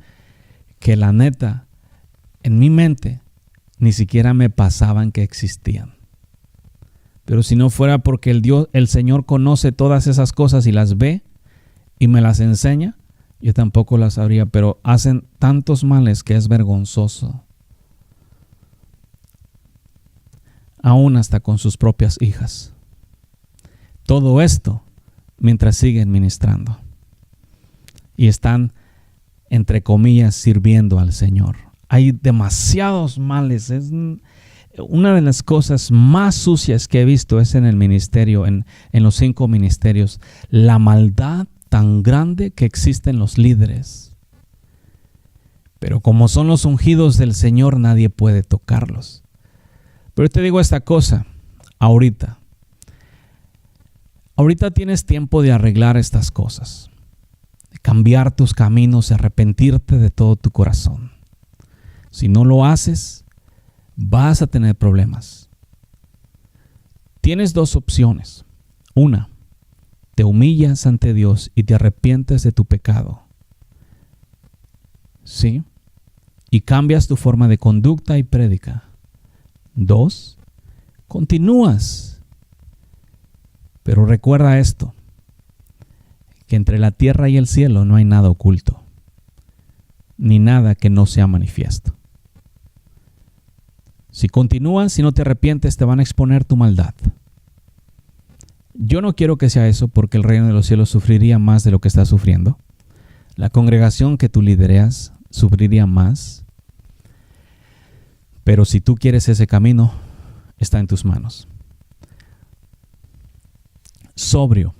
que la neta, en mi mente, ni siquiera me pasaban que existían. Pero si no fuera porque el Señor conoce todas esas cosas y las ve y me las enseña, yo tampoco las sabría, pero hacen tantos males que es vergonzoso. Aún hasta con sus propias hijas. Todo esto mientras siguen ministrando. Y están, entre comillas, sirviendo al Señor. Hay demasiados males. Es una de las cosas más sucias que he visto es en el ministerio, en los 5 ministerios. La maldad tan grande que existe en los líderes. Pero como son los ungidos del Señor, nadie puede tocarlos. Pero te digo esta cosa, ahorita tienes tiempo de arreglar estas cosas, de cambiar tus caminos, de arrepentirte de todo tu corazón. Si no lo haces, vas a tener problemas. Tienes dos opciones. Una, te humillas ante Dios y te arrepientes de tu pecado. ¿Sí? Y cambias tu forma de conducta y prédica. 2, continúas. Pero recuerda esto, que entre la tierra y el cielo no hay nada oculto, ni nada que no sea manifiesto. Si continúas y no te arrepientes, te van a exponer tu maldad. Yo no quiero que sea eso, porque el reino de los cielos sufriría más de lo que está sufriendo. La congregación que tú lidereas sufriría más. Pero si tú quieres ese camino, está en tus manos. Sobrio.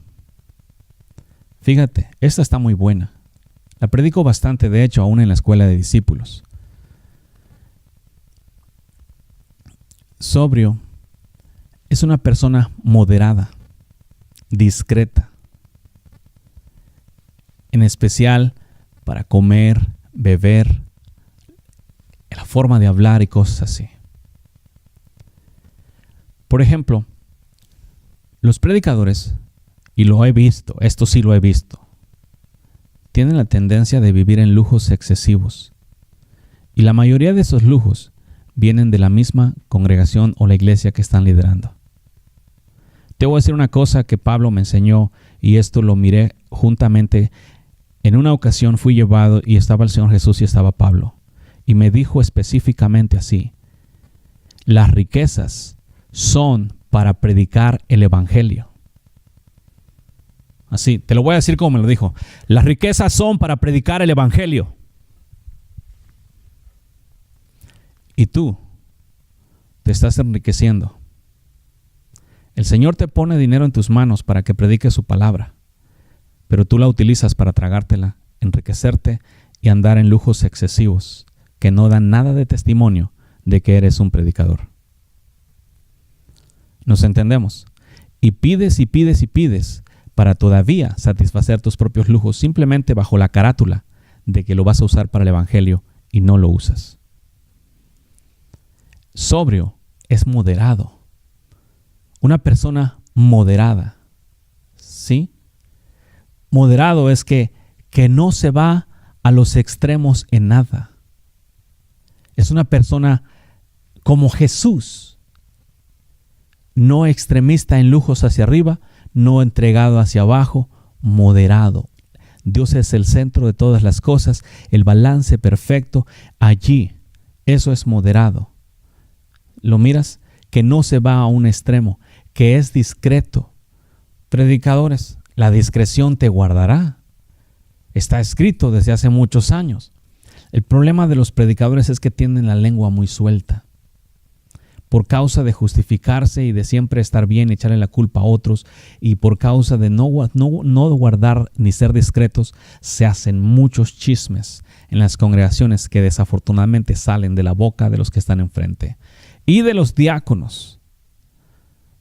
Fíjate, esta está muy buena. La predico bastante, de hecho, aún en la escuela de discípulos. Sobrio es una persona moderada, discreta, en especial para comer, beber, la forma de hablar y cosas así. Por ejemplo, los predicadores, y lo he visto, esto sí lo he visto, tienen la tendencia de vivir en lujos excesivos. Y la mayoría de esos lujos vienen de la misma congregación o la iglesia que están liderando. Te voy a decir una cosa que Pablo me enseñó, y esto lo miré juntamente. En una ocasión fui llevado y estaba el Señor Jesús y estaba Pablo. Y me dijo específicamente así: las riquezas son para predicar el evangelio. Así, te lo voy a decir como me lo dijo. Las riquezas son para predicar el evangelio. Y tú te estás enriqueciendo. El Señor te pone dinero en tus manos para que prediques su palabra, pero tú la utilizas para tragártela, enriquecerte y andar en lujos excesivos que no dan nada de testimonio de que eres un predicador. ¿Nos entendemos? Y pides y pides y pides para todavía satisfacer tus propios lujos, simplemente bajo la carátula de que lo vas a usar para el evangelio, y no lo usas. Sobrio es moderado. Una persona moderada, ¿sí? Moderado es que no se va a los extremos en nada. Es una persona como Jesús, no extremista en lujos hacia arriba, no entregado hacia abajo, moderado. Dios es el centro de todas las cosas, el balance perfecto allí. Eso es moderado. ¿Lo miras? Que no se va a un extremo, que es discreto. Predicadores, la discreción te guardará. Está escrito desde hace muchos años. El problema de los predicadores es que tienen la lengua muy suelta. Por causa de justificarse y de siempre estar bien, echarle la culpa a otros, y por causa de no guardar ni ser discretos, se hacen muchos chismes en las congregaciones que desafortunadamente salen de la boca de los que están enfrente. Y de los diáconos,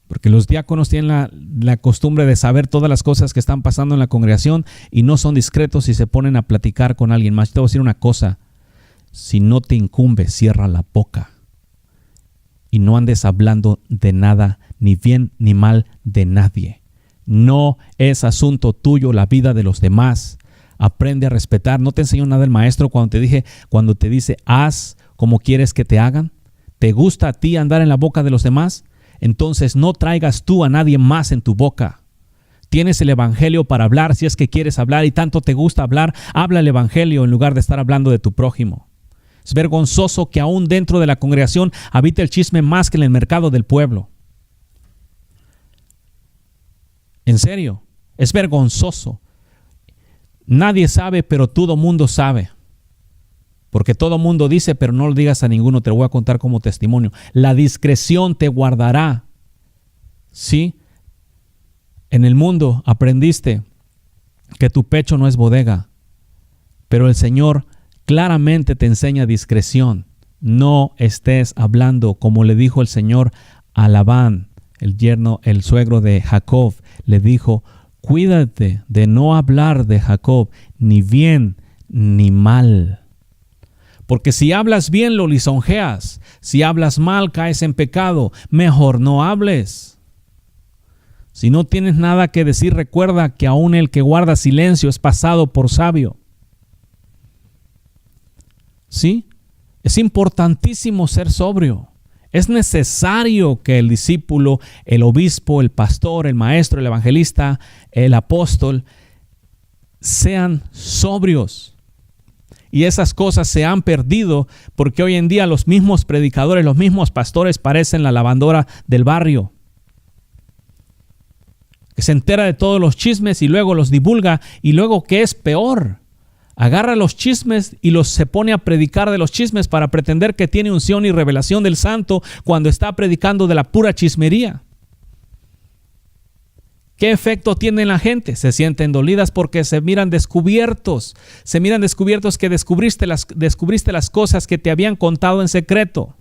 porque los diáconos tienen la costumbre de saber todas las cosas que están pasando en la congregación y no son discretos y se ponen a platicar con alguien más. Te voy a decir una cosa: si no te incumbe, cierra la boca y no andes hablando de nada, ni bien ni mal de nadie. No es asunto tuyo la vida de los demás. Aprende a respetar. ¿No te enseñó nada el maestro cuando te dice haz como quieres que te hagan? ¿Te gusta a ti andar en la boca de los demás? Entonces no traigas tú a nadie más en tu boca. Tienes el evangelio para hablar si es que quieres hablar, y tanto te gusta hablar, habla el evangelio en lugar de estar hablando de tu prójimo. Es vergonzoso que aún dentro de la congregación habite el chisme más que en el mercado del pueblo. En serio, es vergonzoso. Nadie sabe, pero todo mundo sabe. Porque todo mundo dice, pero no lo digas a ninguno. Te lo voy a contar como testimonio. La discreción te guardará. ¿Sí? En el mundo aprendiste que tu pecho no es bodega, pero el Señor claramente te enseña discreción. No estés hablando, como le dijo el Señor a Labán, el suegro de Jacob. Le dijo: cuídate de no hablar de Jacob, ni bien ni mal. Porque si hablas bien, lo lisonjeas. Si hablas mal, caes en pecado. Mejor no hables. Si no tienes nada que decir, recuerda que aún el que guarda silencio es pasado por sabio. ¿Sí? Es importantísimo ser sobrio. Es necesario que el discípulo, el obispo, el pastor, el maestro, el evangelista, el apóstol, sean sobrios. Y esas cosas se han perdido porque hoy en día los mismos predicadores, los mismos pastores parecen la lavandora del barrio, que se entera de todos los chismes y luego los divulga, y luego, ¿qué es peor? Agarra los chismes y se pone a predicar de los chismes para pretender que tiene unción y revelación del santo cuando está predicando de la pura chismería. ¿Qué efecto tiene en la gente? Se sienten dolidas porque se miran descubiertos. Se miran descubiertos que descubriste las cosas que te habían contado en secreto.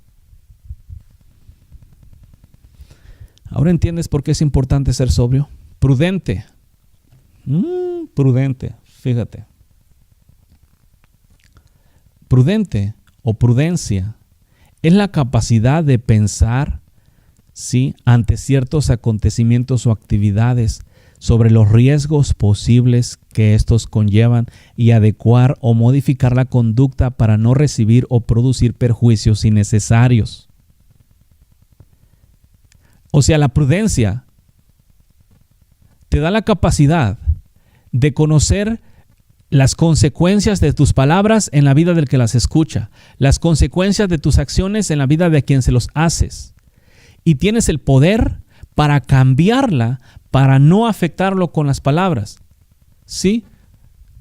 ¿Ahora entiendes por qué es importante ser sobrio? Prudente. Prudente, fíjate. Prudente o prudencia es la capacidad de pensar, ¿sí?, ante ciertos acontecimientos o actividades sobre los riesgos posibles que estos conllevan y adecuar o modificar la conducta para no recibir o producir perjuicios innecesarios. O sea, la prudencia te da la capacidad de conocer las consecuencias de tus palabras en la vida del que las escucha, las consecuencias de tus acciones en la vida de quien se los haces. Y tienes el poder para cambiarla, para no afectarlo con las palabras. ¿Sí?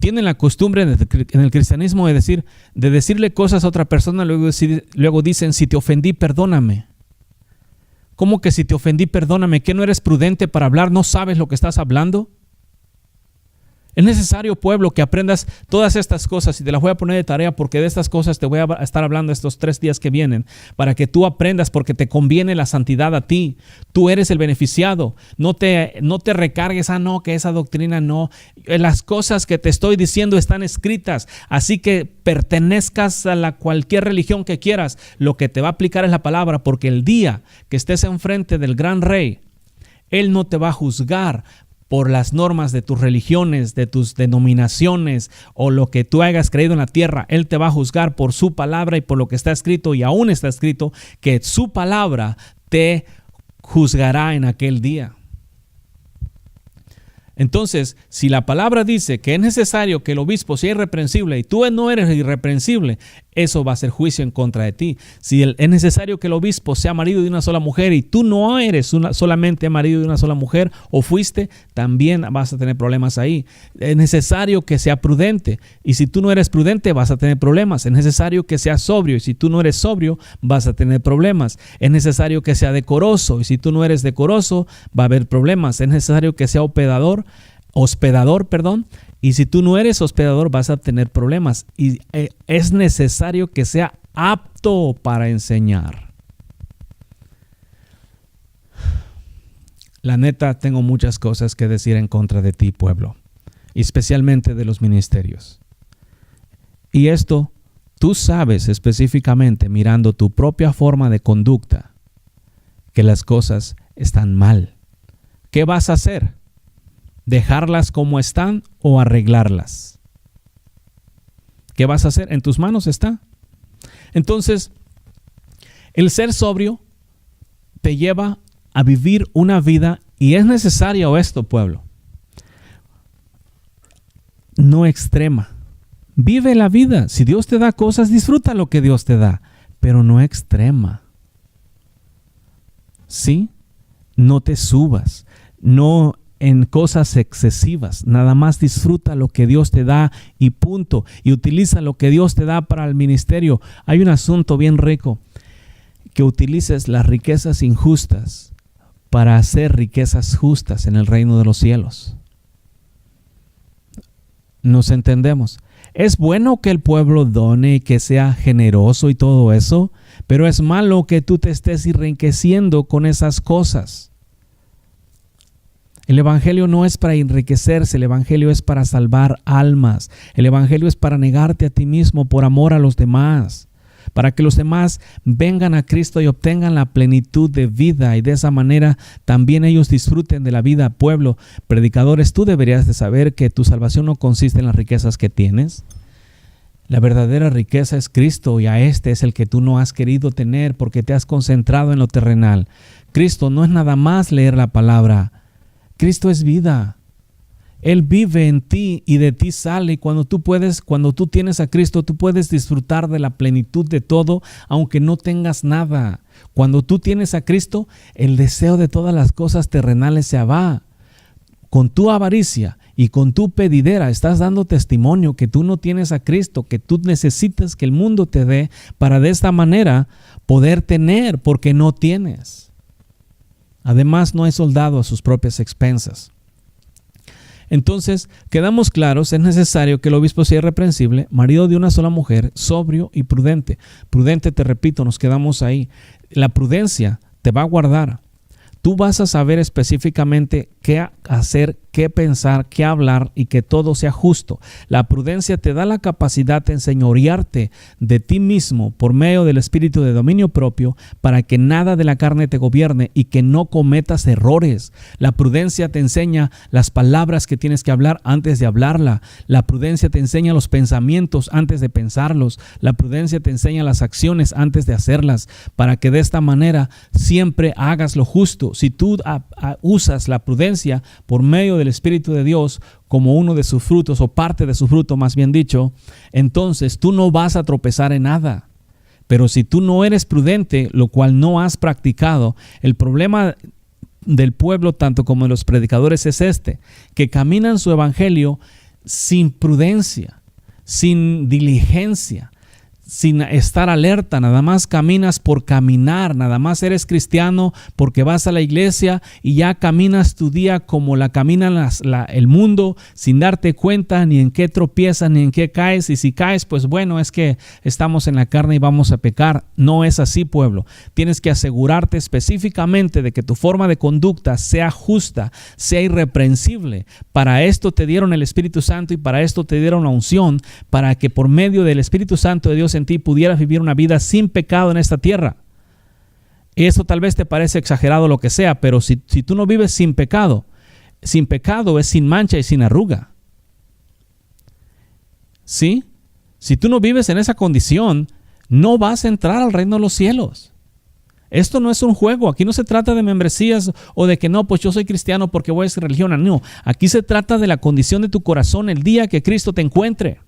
Tienen la costumbre en el cristianismo de decirle cosas a otra persona, luego dicen, si te ofendí, perdóname. ¿Cómo que si te ofendí, perdóname? ¿Qué no eres prudente para hablar? ¿No sabes lo que estás hablando? Es necesario, pueblo, que aprendas todas estas cosas, y te las voy a poner de tarea porque de estas cosas te voy a estar hablando estos 3 días que vienen, para que tú aprendas, porque te conviene la santidad a ti. Tú eres el beneficiado. No te recargues, no, que esa doctrina no. Las cosas que te estoy diciendo están escritas, así que pertenezcas a cualquier religión que quieras. Lo que te va a aplicar es la palabra, porque el día que estés enfrente del gran rey, Él no te va a juzgar por las normas de tus religiones, de tus denominaciones o lo que tú hayas creído en la tierra. Él te va a juzgar por su palabra y por lo que está escrito, y aún está escrito que su palabra te juzgará en aquel día. Entonces, si la palabra dice que es necesario que el obispo sea irreprensible y tú no eres irreprensible, eso va a ser juicio en contra de ti. Si es necesario que el obispo sea marido de una sola mujer y tú no eres solamente marido de una sola mujer o fuiste, también vas a tener problemas ahí. Es necesario que sea prudente, y si tú no eres prudente vas a tener problemas. Es necesario que sea sobrio, y si tú no eres sobrio vas a tener problemas. Es necesario que sea decoroso, y si tú no eres decoroso va a haber problemas. Es necesario que sea hospedador, y si tú no eres hospedador vas a tener problemas. Y es necesario que sea apto para enseñar. La neta, tengo muchas cosas que decir en contra de ti, pueblo, y especialmente de los ministerios. Y esto tú sabes específicamente, mirando tu propia forma de conducta, que las cosas están mal. ¿Qué vas a hacer? ¿Dejarlas como están o arreglarlas? ¿Qué vas a hacer? En tus manos está. Entonces, el ser sobrio te lleva a vivir una vida, y es necesario esto, pueblo, no extrema. Vive la vida. Si Dios te da cosas, disfruta lo que Dios te da, pero no extrema. ¿Sí? No te subas. No en cosas excesivas. Nada más disfruta lo que Dios te da y punto. Y utiliza lo que Dios te da para el ministerio. Hay un asunto bien rico: que utilices las riquezas injustas para hacer riquezas justas en el reino de los cielos. ¿Nos entendemos? Es bueno que el pueblo done y que sea generoso y todo eso, pero es malo que tú te estés enriqueciendo con esas cosas. El evangelio no es para enriquecerse, el evangelio es para salvar almas. El evangelio es para negarte a ti mismo por amor a los demás. para que los demás vengan a Cristo y obtengan la plenitud de vida, y de esa manera también ellos disfruten de la vida. Pueblo, predicadores, tú deberías de saber que tu salvación no consiste en las riquezas que tienes. La verdadera riqueza es Cristo, y a este es el que tú no has querido tener porque te has concentrado en lo terrenal. Cristo no es nada más leer la palabra. Cristo es vida. Él vive en ti y de ti sale. Y cuando tú tienes a Cristo, tú puedes disfrutar de la plenitud de todo, aunque no tengas nada. Cuando tú tienes a Cristo, el deseo de todas las cosas terrenales se va. Con tu avaricia y con tu pedidera estás dando testimonio que tú no tienes a Cristo, que tú necesitas que el mundo te dé para de esta manera poder tener, porque no tienes. Además, no hay soldado a sus propias expensas. Entonces, quedamos claros, es necesario que el obispo sea irreprensible, marido de una sola mujer, sobrio y prudente. Prudente, te repito, nos quedamos ahí. La prudencia te va a guardar. Tú vas a saber específicamente qué hacer, qué pensar, qué hablar, y que todo sea justo. La prudencia te da la capacidad de enseñorearte de ti mismo por medio del espíritu de dominio propio, para que nada de la carne te gobierne y que no cometas errores. La prudencia te enseña las palabras que tienes que hablar antes de hablarla. La prudencia te enseña los pensamientos antes de pensarlos. La prudencia te enseña las acciones antes de hacerlas, para que de esta manera siempre hagas lo justo. Si tú usas la prudencia por medio del Espíritu de Dios como uno de sus frutos, o parte de su fruto más bien dicho, entonces tú no vas a tropezar en nada. Pero si tú no eres prudente, lo cual no has practicado, el problema del pueblo, tanto como de los predicadores, es que caminan su evangelio sin prudencia, sin diligencia, sin estar alerta. Nada más caminas por caminar, nada más eres cristiano porque vas a la iglesia y ya caminas tu día como la camina el mundo, sin darte cuenta ni en qué tropiezas ni en qué caes, y si caes, pues bueno, es que estamos en la carne y vamos a pecar. No es así, pueblo. Tienes que asegurarte específicamente de que tu forma de conducta sea justa, sea irreprensible. Para esto te dieron el Espíritu Santo y para esto te dieron la unción, para que por medio del Espíritu Santo de Dios en ti pudieras vivir una vida sin pecado en esta tierra. Eso tal vez te parece exagerado, lo que sea, pero si tú no vives sin pecado es sin mancha y sin arruga. ¿Sí? Si tú no vives en esa condición, no vas a entrar al reino de los cielos. Esto no es un juego. Aquí no se trata de membresías o de que no, pues yo soy cristiano porque voy a esa religión. No, aquí se trata de la condición de tu corazón el día que Cristo te encuentre.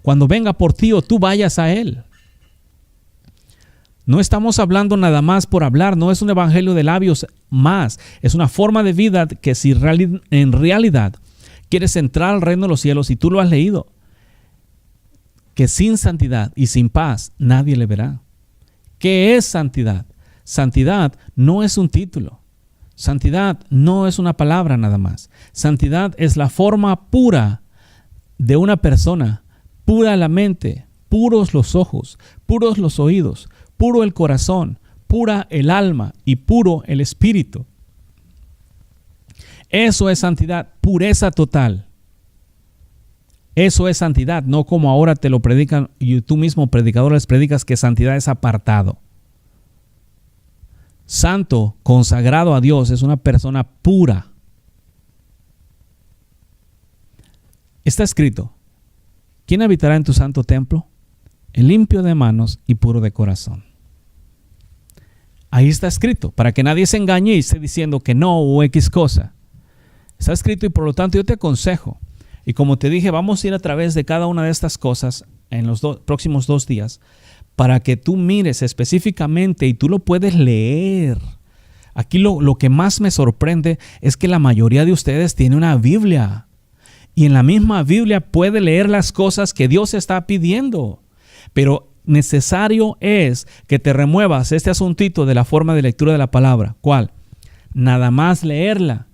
Cuando venga por ti o tú vayas a Él. No estamos hablando nada más por hablar, no es un evangelio de labios más. Es una forma de vida que si en realidad quieres entrar al reino de los cielos, y tú lo has leído, que sin santidad y sin paz nadie le verá. ¿Qué es santidad? Santidad no es un título. Santidad no es una palabra nada más. Santidad es la forma pura de una persona. Pura la mente, puros los ojos, puros los oídos, puro el corazón, pura el alma y puro el espíritu. Eso es santidad, pureza total. Eso es santidad, no como ahora te lo predican y tú mismo, predicador, les predicas que santidad es apartado. Santo, consagrado a Dios, es una persona pura. Está escrito: ¿quién habitará en tu santo templo? El limpio de manos y puro de corazón. Ahí está escrito, para que nadie se engañe y esté diciendo que no o X cosa. Está escrito, y por lo tanto yo te aconsejo, y como te dije, vamos a ir a través de cada una de estas cosas en los próximos 2 días, para que tú mires específicamente y tú lo puedes leer. Aquí lo que más me sorprende es que la mayoría de ustedes tiene una Biblia. Y en la misma Biblia puede leer las cosas que Dios está pidiendo. Pero necesario es que te remuevas este asuntito de la forma de lectura de la palabra. ¿Cuál? Nada más leerla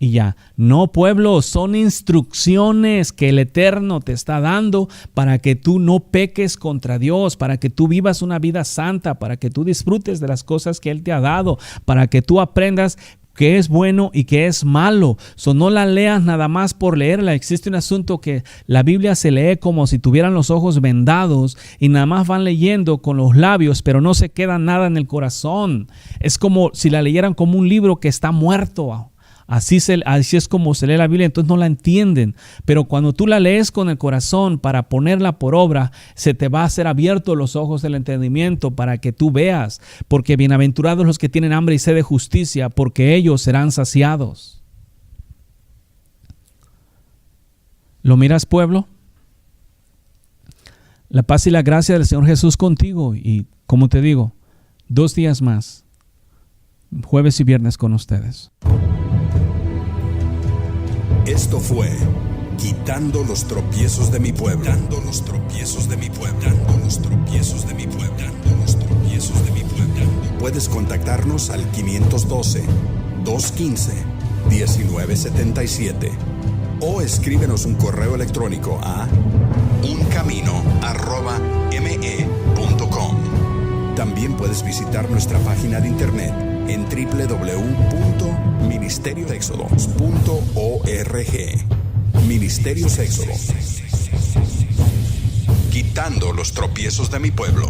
y ya. No, pueblo, son instrucciones que el Eterno te está dando para que tú no peques contra Dios, para que tú vivas una vida santa, para que tú disfrutes de las cosas que Él te ha dado, para que tú aprendas que es bueno y que es malo. No la leas nada más por leerla. Existe un asunto que la Biblia se lee como si tuvieran los ojos vendados y nada más van leyendo con los labios, pero no se queda nada en el corazón. Es como si la leyeran como un libro que está muerto. Así es como se lee la Biblia, entonces no la entienden. Pero cuando tú la lees con el corazón para ponerla por obra, se te va a hacer abierto los ojos del entendimiento para que tú veas. Porque bienaventurados los que tienen hambre y sed de justicia, porque ellos serán saciados. ¿Lo miras, pueblo? La paz y la gracia del Señor Jesús contigo. Y como te digo, 2 días más, jueves y viernes con ustedes. Esto fue Quitando los tropiezos de mi pueblo. Quitando los tropiezos de mi pueblo. Quitando los tropiezos de mi pueblo. Quitando los tropiezos de mi pueblo. Puedes contactarnos al 512-215-1977 o escríbenos un correo electrónico a uncamino@me.com. También puedes visitar nuestra página de internet en www.ministeriosexodos.org. Ministerios Éxodo. Quitando los tropiezos de mi pueblo.